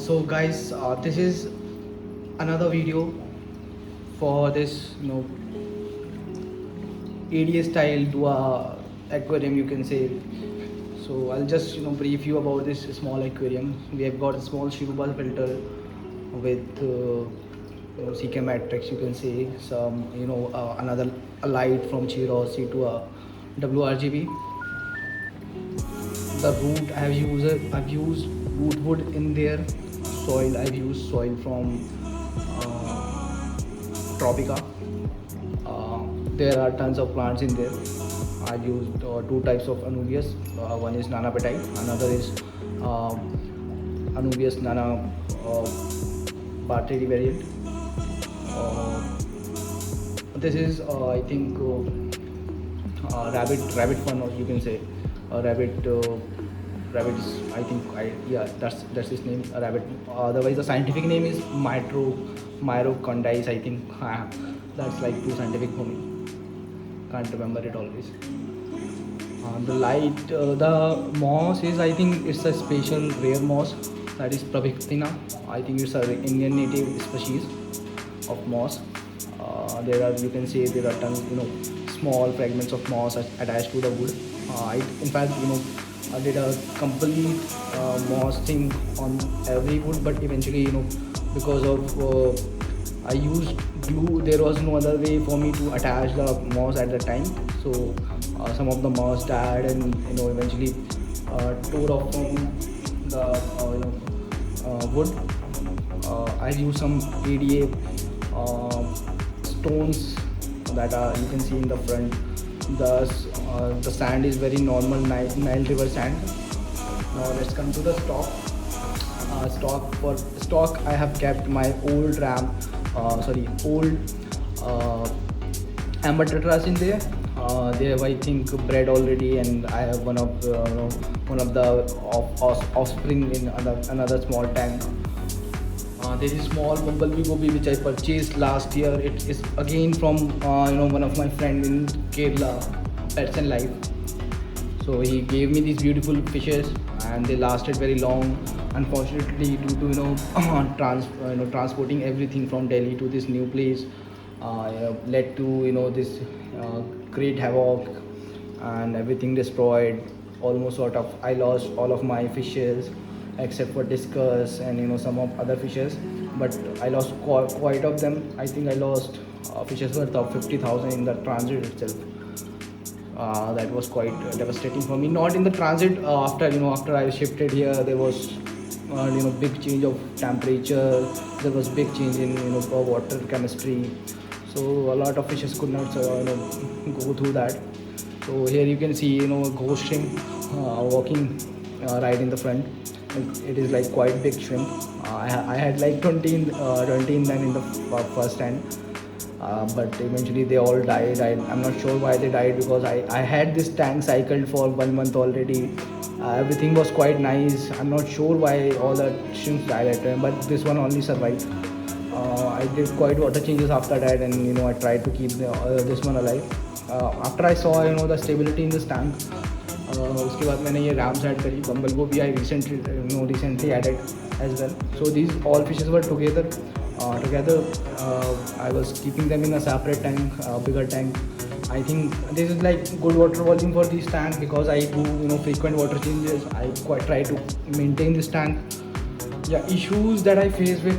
So guys, this is another video for this ADA style to a aquarium, you can say. So I'll just brief you about this small aquarium. We have got a small Shiruba filter with CK matrix, you can say, some another a light from Chiro C to a WRGB. The root I've used root wood in there. Soil I've used soil from Tropica. There are tons of plants in there. I used two types of Anubias. One is Nana Petite, another is uh, Anubias Nana Barteri variant. This is I think rabbit fun, or you can say rabbit is, I think, yeah, that's his name, rabbit. Otherwise the scientific name is Myrocondis, I think. That's like too scientific for me, can't remember it always. The light, the moss is, I think it's a special rare moss, that is Pravictina. I think it's a Indian native species of moss. There are, you can say, there are tons, small fragments of moss attached to the wood. In fact, I did a complete moss thing on every wood, but eventually, because of I used glue, there was no other way for me to attach the moss at the time. So some of the moss died, and eventually tore off from the wood. I used some ADA stones that are, you can see in the front. The sand is very normal Nile River sand. Now let's come to the stock. For stock, I have kept my old old amber tetras in there. They have, I think, bred already, and I have one of the offspring in another small tank. There is small bumblebee goby which I purchased last year. It is again from one of my friend in Kerala, Pets and Life. So he gave me these beautiful fishes, and they lasted very long. Unfortunately, due to transporting everything from Delhi to this new place, led to this great havoc and everything destroyed. Almost sort of, I lost all of my fishes except for discus and some of other fishes, but I lost quite of them. I think I lost fishes worth of 50,000 in the transit itself. That was quite devastating for me. Not in the transit. After I shifted here, there was big change of temperature. There was big change in water chemistry. So a lot of fishes could not go through that. So here you can see ghost shrimp walking right in the front. It is like quite big shrimp. I had like 20 in them in the first time. But eventually they all died. I'm not sure why they died, because I had this tank cycled for 1 month already. Everything was quite nice. I'm not sure why all the shrimps died at time, but this one only survived. I did quite water changes after that, and I tried to keep this one alive. After I saw the stability in this tank, उसके बाद मैंने ये rams add करी. बम्बल को भी आई recently added as well. So these all fishes were together. I was keeping them in a separate tank, bigger tank. I think this is like good water volume for this tank, because I do frequent water changes. I quite try to maintain this tank. Yeah, issues that I face with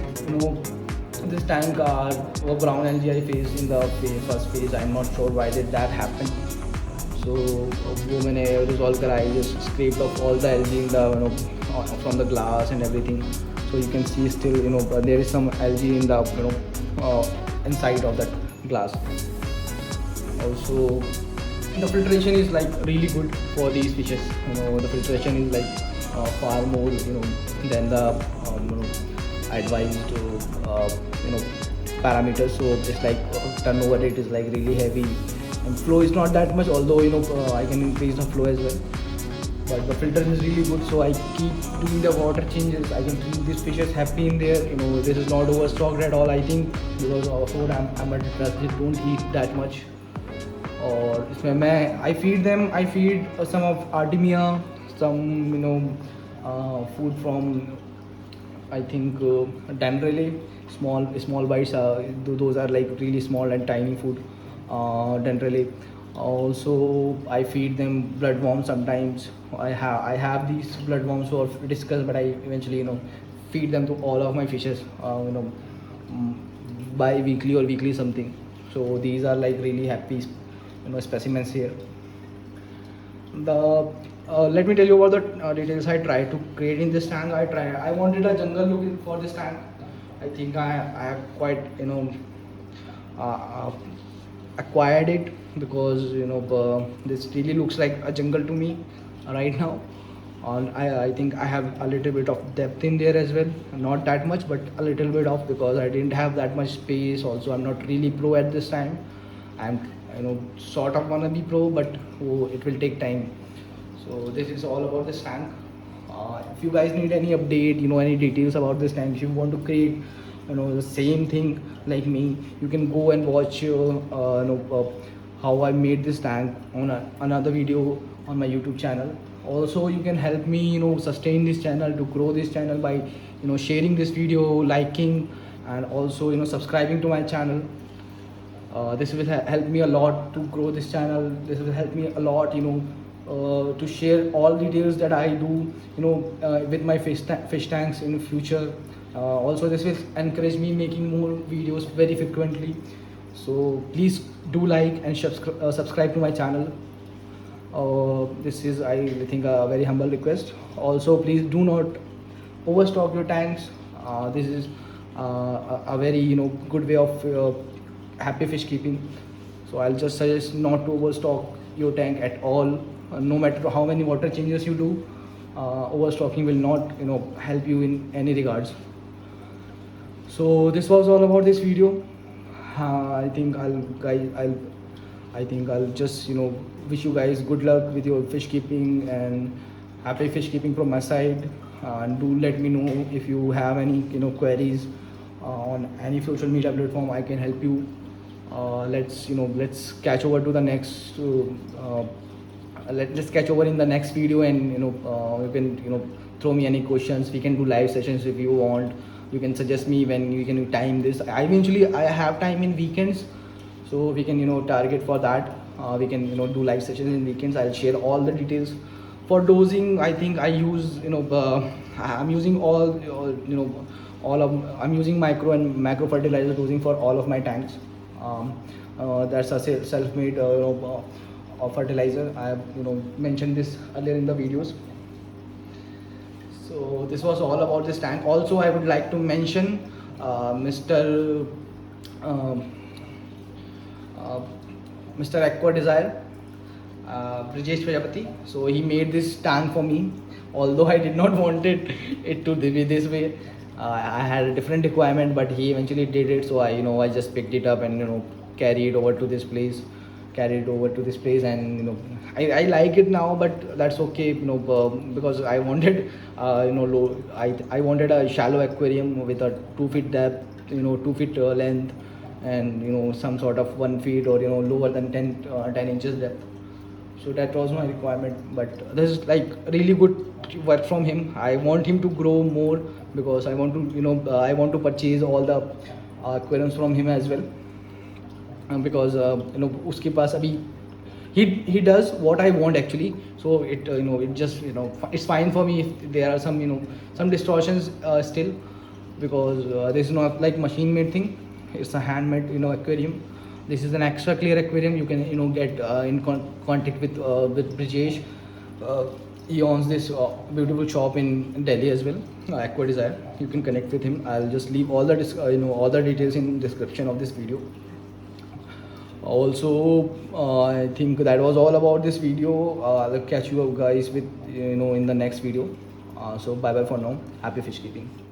this tank are brown algae I faced in the first phase. I'm not sure why did that happen. So वो मैंने resolve करा. I just scraped off all the algae in the from the glass and everything. So you can see still there is some algae in the inside of that glass. Also, the filtration is like really good for these fishes. The filtration is like far more than the advised parameters. So it's like turnover rate is like really heavy, and flow is not that much, although I can increase the flow as well. But the filter is really good, so I keep doing the water changes. I can keep these fishes happy in there. This is not overstocked at all, I think, because also they don't eat that much. और इसमें मैं I feed some of Artemia, some food from I think generally small bites. Those are like really small and tiny food. Generally, also I feed them bloodworms sometimes. I have these bloodworms for discuss, but I eventually feed them to all of my fishes. Mm, bi-weekly or weekly something. So these are like really happy specimens here. The let me tell you about the details I tried to create in this tank. I wanted a jungle look for this tank. I think I have quite uh, acquired it, because this really looks like a jungle to me right now. I think I have a little bit of depth in there as well, not that much but a little bit of, because I didn't have that much space. Also, I'm not really pro at this time. I'm sort of wanna be pro, but it will take time. So this is all about this tank. If you guys need any update, any details about this tank, if you want to create the same thing like me, you can go and watch how I made this tank on another video on my YouTube channel. Also, you can help me sustain this channel, to grow this channel by sharing this video, liking, and also subscribing to my channel. This will help me a lot to grow this channel. This will help me a lot to share all details that I do with my fish tanks in the future. Also, this will encourage me making more videos very frequently. So please do like and subscribe to my channel. This is, I think, a very humble request. Also, please do not overstock your tanks. This is a very good way of happy fish keeping. So I'll just suggest not to overstock your tank at all. No matter how many water changes you do, overstocking will not help you in any regards. So this was all about this video. I think I'll just wish you guys good luck with your fish keeping, and happy fish keeping from my side. And do let me know if you have any queries on any social media platform. I can help you. Let's catch over to the next let's catch over in the next video, and you can throw me any questions. We can do live sessions if you want. You can suggest me when you can time this. I have time in weekends, so we can target for that. We can do live sessions in weekends. I'll share all the details. For dosing, I think I use I'm using I'm using micro and macro fertilizer dosing for all of my tanks. That's a self-made fertilizer. I have mentioned this earlier in the videos. So this was all about this tank. Also, I would like to mention Mr. Aqua Desire, Brijesh Prajapati. So he made this tank for me, although I did not want it to be this way. I had a different requirement, but he eventually did it. So I just picked it up and carried over to this place. And I like it now, but that's okay, because I wanted I wanted a shallow aquarium with a 2 feet depth, 2 feet length, and some sort of 1 feet or lower than 10 inches depth. So that was my requirement. But this is like really good work from him. I want him to grow more, because I want to I want to purchase all the aquariums from him as well. Because uske paas abhi he does what I want actually. So it just it's fine for me if there are some distortions still, because this is not like machine made thing. It's a handmade aquarium. This is an extra clear aquarium. You can get in contact with Brijesh. He owns this beautiful shop in Delhi as well, Aqua Desire. You can connect with him. I'll just leave all the all the details in description of this video. Also, I think that was all about this video. I'll catch you up guys with in the next video. So bye bye for now. Happy fish keeping.